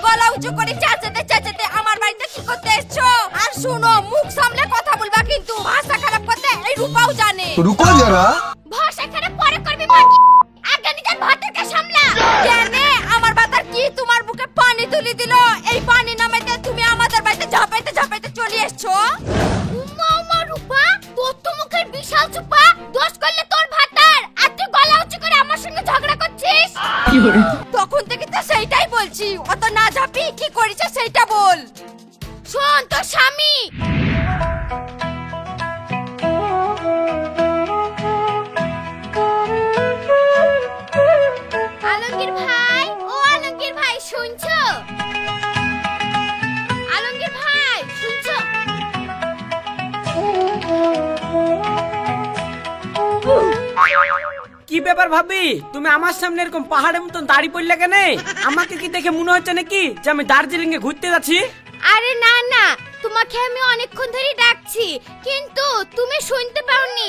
গলা উঁচু করে চেঁচাতে চেঁচাতে আমার বাড়িতে কি করতে এসছো? আর শুনো, মুখ সামলে কথা বলবা, কিন্তু ভাষা খারাপ করতে এই রূপাও জানে। रुको जरा। ভাষা খারাপ পরে করবি মাগি, আগে নিজের ভাতকে সামলা। জানে আমার বাতার কি তোমার বুকে পানি তুলি দিল? এই পানি নামাইতে তুমি আমাদের বাড়িতে ঝাপাইতে ঝাপাইতে চলে এসছো। উম্মা উম্মা রূপা, তোর তো মুখের বিশাল চুপা, দোষ করলে তোর ভাতার, আর তুই গলা উঁচু করে আমার সঙ্গে ঝগড়া করছিস। তখন থেকে তো সেইটাই বলছি, অত না ঝাপি কি করেছে সেইটা বল। শোন তোর স্বামী আলমগীর ভাই, ও আলমগীর ভাই শুনছো? আলমগীর ভাই শুনছো? কি ব্যাপার ভাবি, তুমি আমার সামনে এরকম পাহাড়ের মতন দাড়ি পড়লে কেন? আমাকে কি দেখে মনে হচ্ছে নাকি যে আমি দার্জিলিং এ ঘুরতে যাচ্ছি? আরে না না, তোমাকে আমি অনেকক্ষণ ধরে ডাকছি, কিন্তু তুমি শুনতে পাওনি।